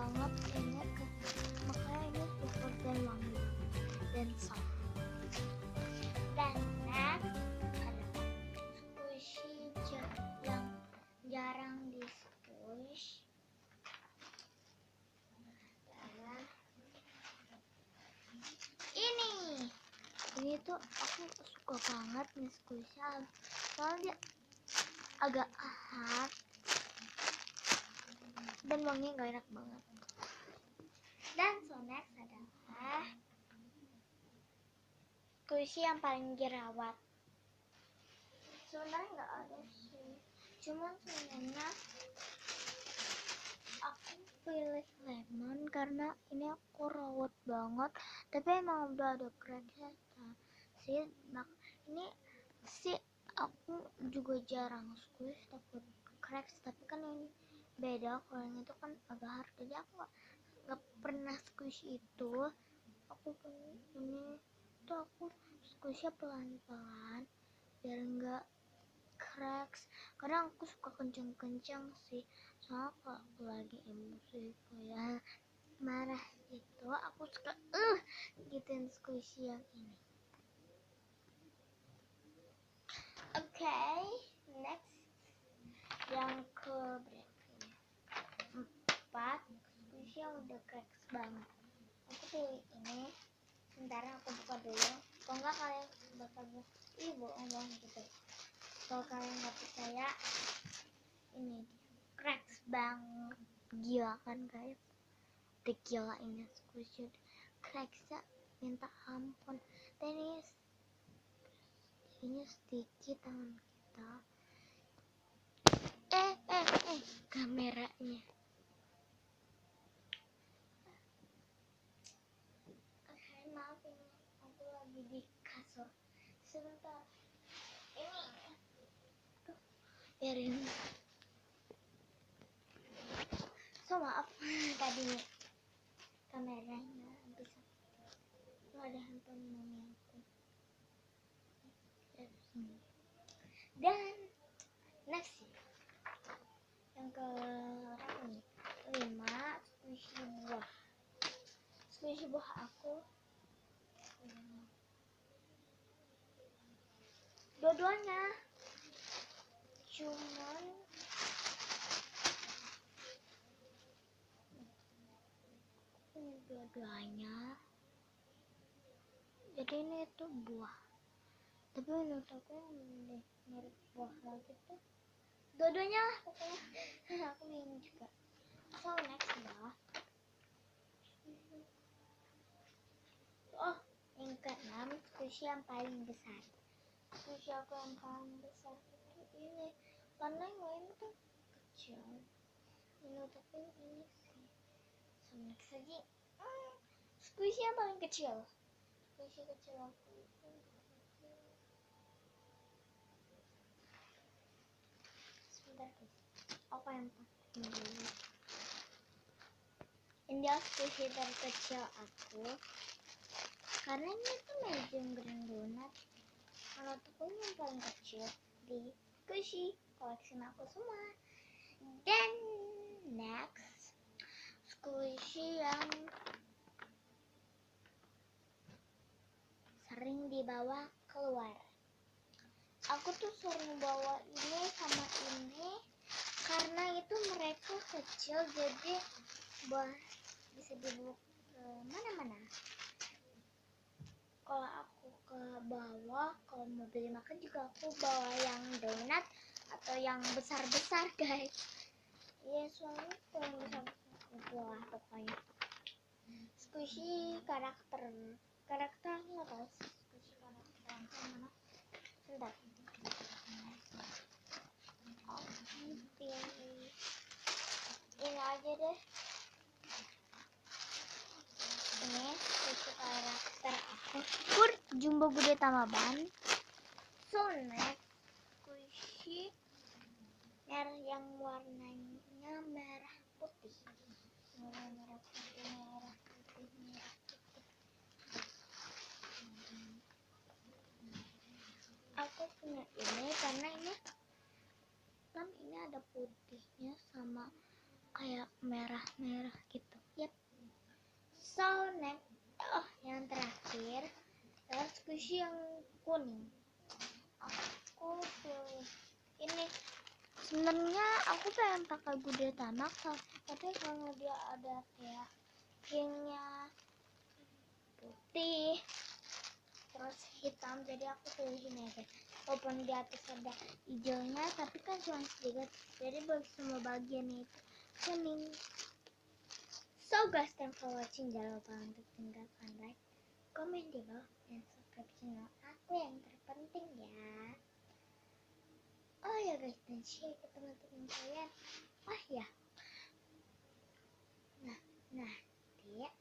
banget ini, makanya ini super dan wangi dan soft. Dan next adalah squishy yang jarang di squish. Ini tuh aku suka banget nih squishy, soalnya dia agak hard dan wanginya gak enak banget. Dan so next adalah squishy yang paling jerawat. Sebenarnya nggak ada sih, cuman sebenarnya aku pilih lemon karena ini aku rawat banget, tapi emang udah ada cracknya sih. Nah ini sih aku juga jarang squish takut cracks, tapi kan ini beda, kalau yang itu kan agak hard, jadi aku nggak pernah squish itu. Aku ini tuh aku squishnya pelan-pelan biar nggak cracks, karena aku suka kenceng-kenceng sih, soalnya kalau aku lagi emosi kayak marah gitu, aku suka gituin squishy yang ini. Oke, next yang ke berapa 4 squishy yang udah cracks banget. Aku pilih ini, sebentar aku buka dulu, kalau nggak kalian bakal bohong banget gitu. Kalau kalian nggak percaya, ini cracks banget, gila kan guys, udah gila ini squishy cracksnya minta ampun. Dan ini sedikit tangan kita. Kameranya. Oke, maaf ini aku lagi di kasur sebentar. Ini biarin. So maaf tadinya kameranya bisa. Ada handphone mami aku. Dan next yang ke 5 squishy buah aku dua-duanya, cuman ini dua-duanya, jadi ini tuh buah, tapi menurut aku yang mirip buah lagi tuh dua-duanya lah pokoknya. Aku bingung juga. So next adalah yang ke-6 squishy yang paling besar. Squishy aku yang paling besar itu ini, karena yang lain tuh kecil, menurut aku ini sih. So next lagi squishy yang paling kecil. Squishy kecil aku itu sebentar guys, apa yang pakai dulu. Ini squishy terkecil aku, karena ini tuh medium green donut. Kalau tuh yang paling kecil di squishy koleksi aku semua. Dan next squishy yang sering dibawa keluar. Aku tuh sering bawa ini sama ini karena itu mereka kecil, jadi bisa dibawa ke mana-mana. Kalau aku ke bawah, kalau mau beli makan juga aku bawa yang donat atau yang besar-besar guys. Iya, soalnya kalau yang besar-besar aku bawa pokoknya. Squishy karakter aku nggak tahu squishy karakter yang mana. Sebentar. Pilih ini aja deh. Ini squishy karakter aku. Jumbo Gede Tamaban. So next squishy yang warnanya merah putih. Merah putih. Aku punya ini karena ini kan ini ada putihnya sama kayak merah-merah gitu. Yep. So next, yang terakhir squishy yang kuning. Aku pilih ini. Sebenarnya aku pengen pakai Gudetama, tapi kalau dia ada kayak ringnya putih terus hitam, jadi aku pilih ini aja. Walaupun di atas ada hijaunya, tapi kan cuma sedikit, jadi bagi semua bagian itu kuning. So guys, thanks for watching. Jangan lupa untuk tinggalkan like, comment di bawah, dan subscribe channel aku yang terpenting ya. Oh ya guys, dan share ke teman-teman kalian. Oh ya, nanti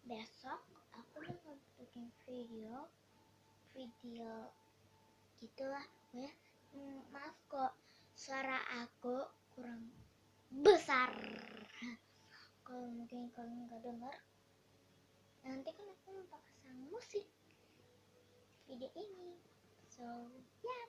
besok aku bakal bikin video gitulah ya. Maaf kok suara aku kurang besar. Kalau mungkin kalian nggak dengar, nanti kan aku mau pasang musik video ini. So ya.